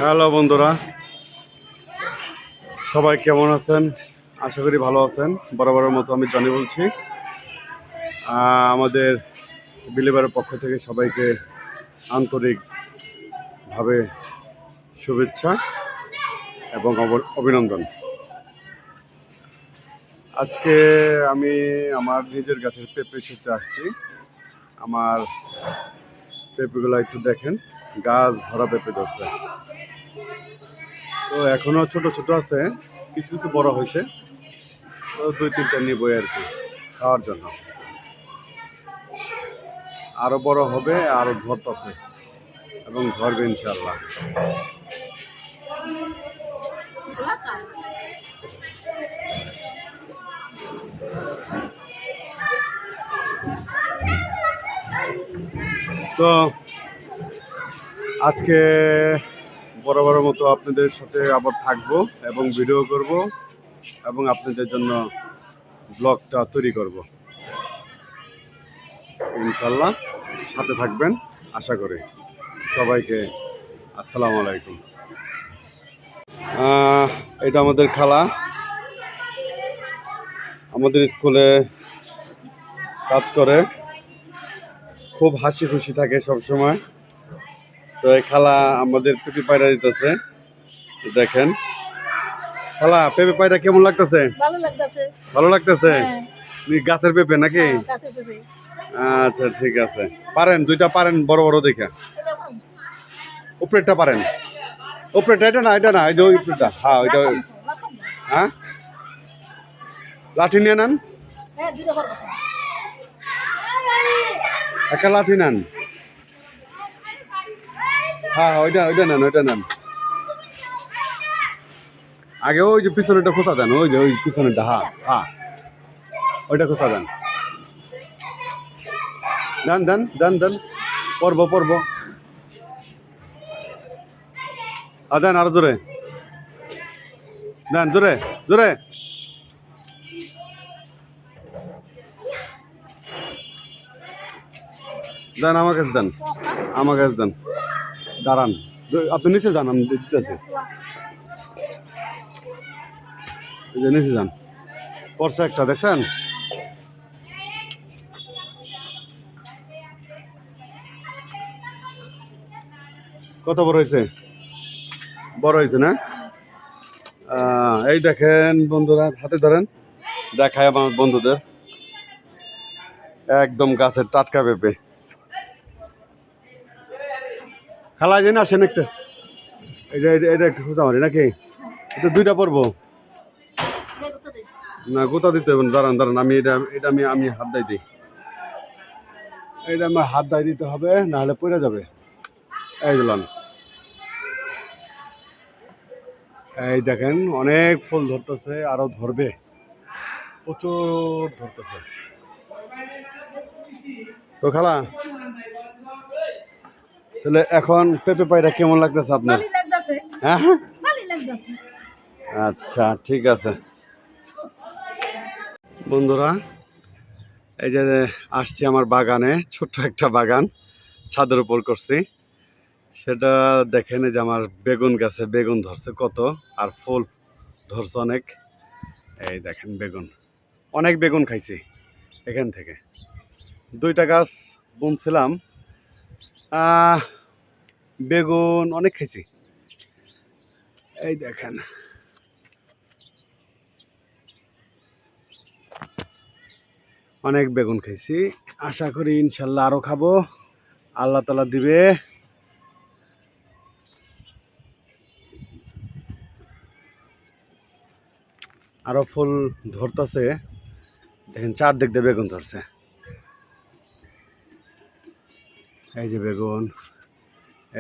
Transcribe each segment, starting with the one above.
Hello বন্ধুরা, সবাই কেমন আছেন? আশা করি ভালো আছেন। বরাবরের মতো আমি জনি বলছি। আমাদের বিলিবারের পক্ষ থেকে সবাইকে আন্তরিকভাবে শুভেচ্ছা এবং অভিনন্দন। আজকে আমি আমার নিজের গাছের পেঁপে ছিঁড়তে আসছি। আমার পেঁপেগুলো একটু দেখেন, গাছ ভরা পেঁপে ধরছে। তো এখনো ছোট ছোট আছে, কিছু কিছু বড় হয়েছে। তো 2-3টা নিবই আর কি, খাওয়ার জন্য। আরো বড় হবে, আরো ধরতেছে এবং ধরবে ইনশাল্লাহ। তো আজকে বরাবরের মতো আপনাদের সাথে আবার থাকবো এবং ভিডিও করব এবং আপনাদের জন্য ব্লগটা তৈরি করব ইনশাল্লাহ। সাথে থাকবেন আশা করি। সবাইকে আসসালামু আলাইকুম। এটা আমাদের খালা, আমাদের স্কুলে কাজ করে, খুব হাসি খুশি থাকে সব সময়। তো এই খালা আমাদের পেঁপে পায়রা দিতেছে, দেখেন। খালা, পেঁপে পায়রা কেমন লাগতেছে? ভালো লাগতেছে। গাছের পেঁপে নাকি? আচ্ছা ঠিক আছে, পারেন দুইটা পারেন, বড় বড় দেখে। উপরেরটা পারেন, উপরেরটা। এটা না, এটা না, এই যে ওই উপরেরটা। হ্যাঁ ওইটা। হ্যাঁ, লাঠি নিয়ে নেন, একটা লাঠি নেন। হ্যাঁ ওইটা ওইটা নেন, ওইটা নেন। আগে ওই যে পিছনেরটা খোঁচা দেন, ওই যে ওই পিছনেরটা। হ্যাঁ হ্যাঁ, ওইটা খোঁচা দেন। দেন দেন দেন দেন, পড়বো পড়বো। দেন আরো জোরে দেন, জোরে জোরে। দেন আমার কাছে দেন, আমার কাছে দেন। দাঁড়ান, আপনি নিচে যান, আমি দিতেছি। এই যে নিচে যান, পড়ছে একটা, দেখছেন? কত বড় হয়েছে? বড় হয়েছে না? এই দেখেন বন্ধুরা, হাতে ধরেন, দেখায় আমার বন্ধুদের। একদম গাছের টাটকা পেঁপে। খালা যেন আসেন একটা, এটা এটা এটা একটু সোজা মারি নাকি? এটা দুইটা পড়বো না, গোতা দিতে হবে। দাঁড়ান দাঁড়ান, আমি এটা এটা আমি আমি হাত দাই দিই। এটা আমার হাত দাই দিতে হবে, না হলে পড়ে যাবে। এই দিলাম। এই দেখেন, অনেক ফুল ধরতেছে, আরো ধরবে, প্রচুর ধরতেছে। তো খালা, তাহলে এখন পেঁপে পায়রা কেমন লাগতেছে আপনার? হ্যাঁ হ্যাঁ, আচ্ছা ঠিক আছে বন্ধুরা। এই যে আসছি আমার বাগানে, ছোট্ট একটা বাগান ছাদের উপর করছি। সেটা দেখেন, এই যে আমার বেগুন গাছে বেগুন ধরছে কত, আর ফুল ধরছে অনেক। এই দেখেন বেগুন, অনেক বেগুন খাইছি এখান থেকে। 2টা গাছ বুনছিলাম, বেগুন অনেক খাইছি। এই দেখেন, অনেক বেগুন খাইছি। আশা করি ইনশাল্লাহ আরো খাবো, আল্লাহ তাআলা দিবে। আরো ফুল ধরতেছে, দেখেন চারদিক দিয়ে বেগুন ধরছে। এই যে বেগুন,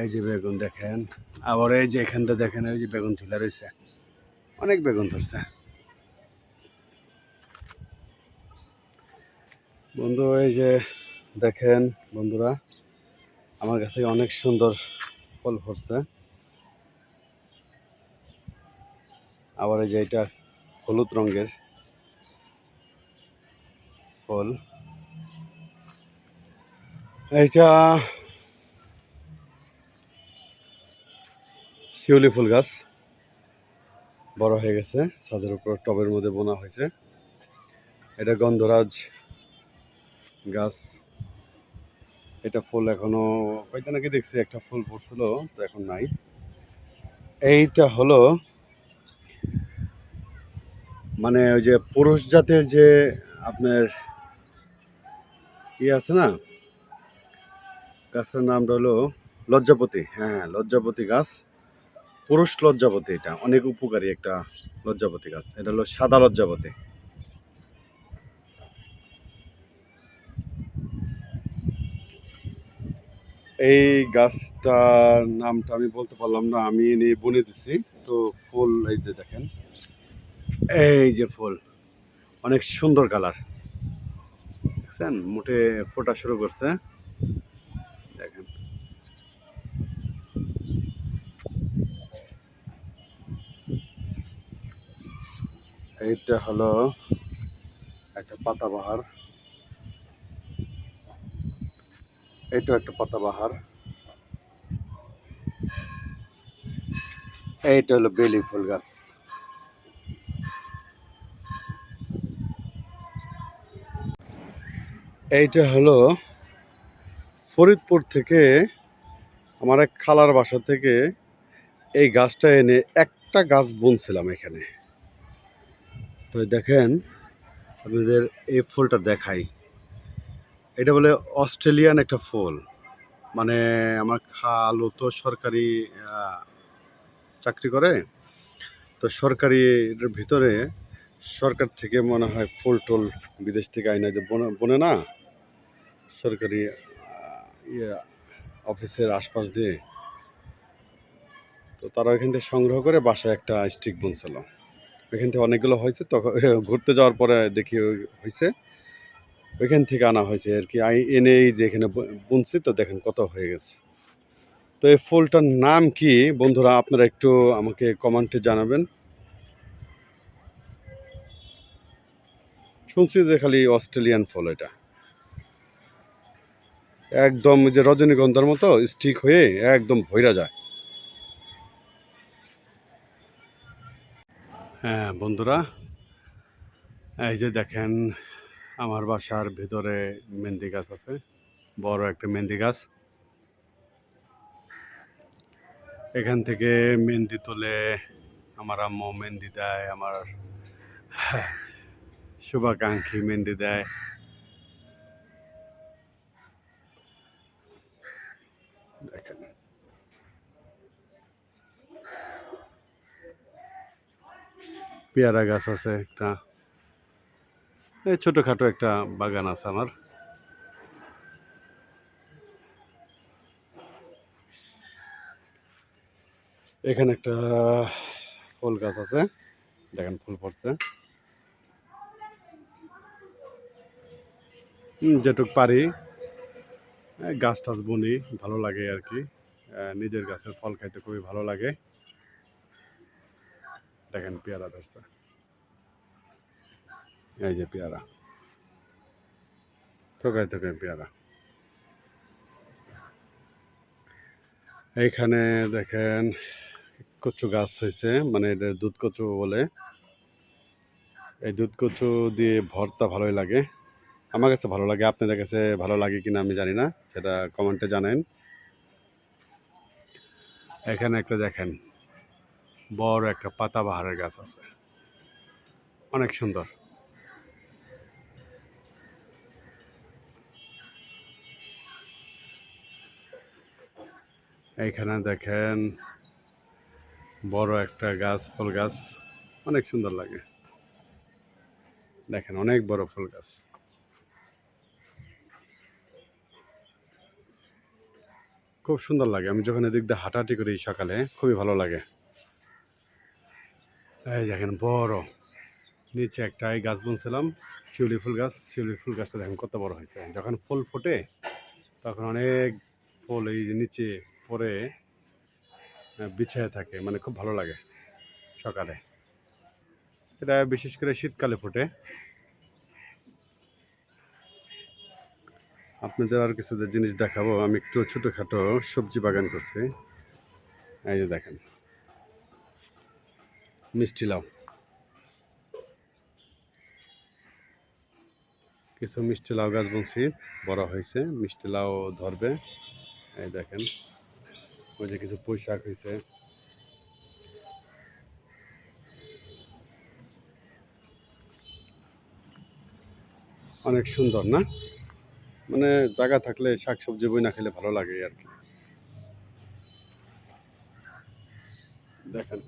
এই যে বেগুন দেখেন। আবার এই যে এখানটা দেখেন, ওই যে বেগুন ঝুলে রয়েছে, অনেক বেগুন ধরছে। বন্ধু এই যে দেখেন বন্ধুরা, আমার কাছে অনেক সুন্দর ফল ধরছে। আবার এই যে এটা হলুদ রঙের ফল, এইটা শিউলি ফুল গাছ বড় হয়ে গেছে, ছাদের উপর টবের মধ্যে বোনা হয়েছে। এটা গন্ধরাজ গাছ। এটা ফুল এখনো কয়টা নাকি দেখছি, একটা ফুল পড়ছিল, তো এখন নাই। এইটা হলো মানে ওই যে পুরুষ জাতের যে আপনার ইয়ে আছে না, গাছের নামটা হলো লজ্জাপতি। হ্যাঁ, লজ্জাপতি গাছ, পুরুষ লজ্জাপতি। এটা অনেক উপকারী একটা লজ্জাপতি গাছ। এটা হলো সাদা লজ্জাপতি। এই গাছটার নামটা আমি বলতে পারলাম না, আমি এনে বনে দিছি। তো ফুল এই যে দেখেন, এই যে ফুল অনেক সুন্দর কালার, দেখছেন মোটে ফোটা শুরু করছে, দেখেন। এইটা হলো একটা পাতাবাহার, এইটা একটা পাতাবাহার। এইটা হলো বেলি ফুল গাছ। এইটা হলো ফরিদপুর থেকে আমার এক খালার বাসা থেকে এই গাছটা এনে একটা গাছ বুনছিলাম এখানে। তো দেখেন, আপনাদের এই ফুলটা দেখাই। এটা বলে অস্ট্রেলিয়ান একটা ফুল। মানে আমার খালু তো সরকারি চাকরি করে, তো সরকারির ভিতরে সরকার থেকে মনে হয় ফুল টুল বিদেশ থেকে আইনা যে বনে না, সরকারি ইয়ে অফিসের আশপাশ দিয়ে, তো তারা ওইখান থেকে সংগ্রহ করে বাসায় একটা স্টিক বুনছিল। ওইখান থেকে অনেকগুলো হয়েছে, তখন ঘুরতে যাওয়ার পরে দেখি হয়েছে, ওইখান থেকে আনা হয়েছে আর কি। এনে এই যে এখানে বুনছি, তো দেখেন কত হয়ে গেছে। তো এই ফুলটার নাম কি বন্ধুরা, আপনারা একটু আমাকে কমেন্টে জানাবেন। শুনছি যে খালি অস্ট্রেলিয়ান ফুল, এটা একদম যে রজনীগন্ধার মতো স্টিক হয়ে একদম ভইরা যায়। হ্যাঁ বন্ধুরা, এই যে দেখেন আমার বাসার ভিতরে মেহেন্দি গাছ আছে, বড় একটা মেহেন্দি গাছ। এখান থেকে মেহেন্দি তুলে আমার আম্মু মেহেন্দি দেয়, আমার শুভাকাঙ্ক্ষী মেহেন্দি দেয়। দেখেন পেয়ারা গাছ আছে একটা, এই ছোটোখাটো একটা বাগান আছে আমার। এখানে একটা ফুল গাছ আছে, দেখেন ফুল পড়ছে। যেটুক পারি গাছ টাছ বুনি, ভালো লাগে আর কি। নিজের গাছের ফল খাইতে খুবই ভালো লাগে। দেখেন পেয়ারা ধরছে, এই যে পেয়ারা, থোকায় থোকায় পেয়ারা। এইখানে দেখেন কচু গাছ হয়েছে, মানে এটা দুধ কচু বলে। এই দুধ কচু দিয়ে ভর্তা ভালোই লাগে, আমার কাছে ভালো লাগে। আপনাদের কাছে ভালো লাগে কিনা আমি জানি না, সেটা কমেন্টে জানেন। এখানে একটা দেখেন বড় একটা পাতাবাহারের গাছ আছে, অনেক সুন্দর। এইখানে দেখেন বড় একটা গাছ, ফুল গাছ, অনেক সুন্দর লাগে। দেখেন অনেক বড় ফুল গাছ, খুব সুন্দর লাগে। আমি যখন এদিক দিয়ে হাঁটাহাঁটি করি সকালে, খুবই ভালো লাগে। এই দেখেন বড় নিচে একটা এই গাছ বুনছিলাম, শিউলি ফুল গাছ। শিউলি ফুল গাছটা দেখেন কত বড় হয়েছে, যখন ফুল ফোটে তখন অনেক ফুল এই নিচে পড়ে বিছায় থাকে, মানে খুব ভালো লাগে সকালে। এটা বিশেষ করে শীতকালে ফোটে। আপনাদের আর কিছু জিনিস দেখাবো। আমি একটু ছোটোখাটো সবজি বাগান করছি, এই যে দেখেন মিষ্টি লাউ, কিছু মিষ্টি লাউ গাছ বলছি বড় হয়েছে, মিষ্টি লাউ ধরবে। এই দেখেন, ওই যে কিছু পুঁই শাক হয়েছে। অনেক সুন্দর না? মানে জায়গা থাকলে শাকসবজি বই না খেলে ভালো লাগে আর কি। দেখেন,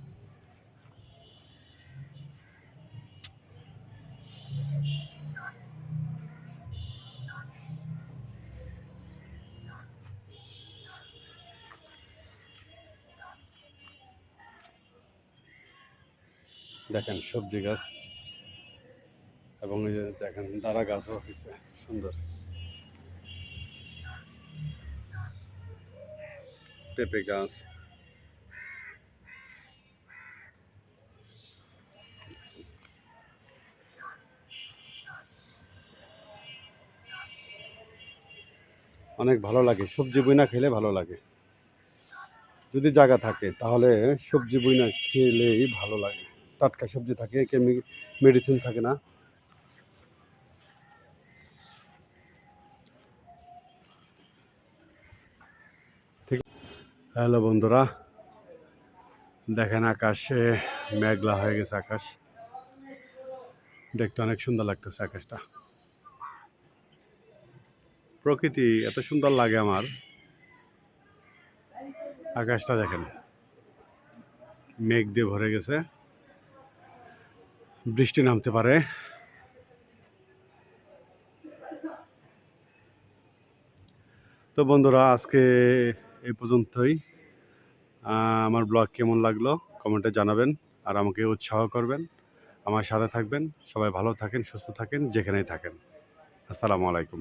দেখেন সবজি গাছ, এবং এই যে দেখেন দাঁড়া গাছও হয়েছে সুন্দর। পেঁপে গাছ, অনেক ভালো লাগে সবজি বই না খেলে ভালো লাগে। যদি জায়গা থাকে তাহলে সবজি বই না খেলেই ভালো লাগে। টাটকা সবজি থাকে, মেডিসিন থাকে না। ঠিক। হ্যালো বন্ধুরা, দেখেন আকাশে মেঘলা হয়ে গেছে, আকাশ দেখতে অনেক সুন্দর লাগতেছে। আকাশটা, প্রকৃতি এত সুন্দর লাগে আমার। আকাশটা দেখেন মেঘ দিয়ে ভরে গেছে, বৃষ্টি নামতে পারে। তো বন্ধুরা, আজকে এই পর্যন্তই। আমার ব্লগ কেমন লাগলো কমেন্টে জানাবেন, আর আমাকে উৎসাহ করবেন, আমার সাথে থাকবেন। সবাই ভালো থাকেন, সুস্থ থাকেন, যেখানেই থাকেন। আসসালামু আলাইকুম।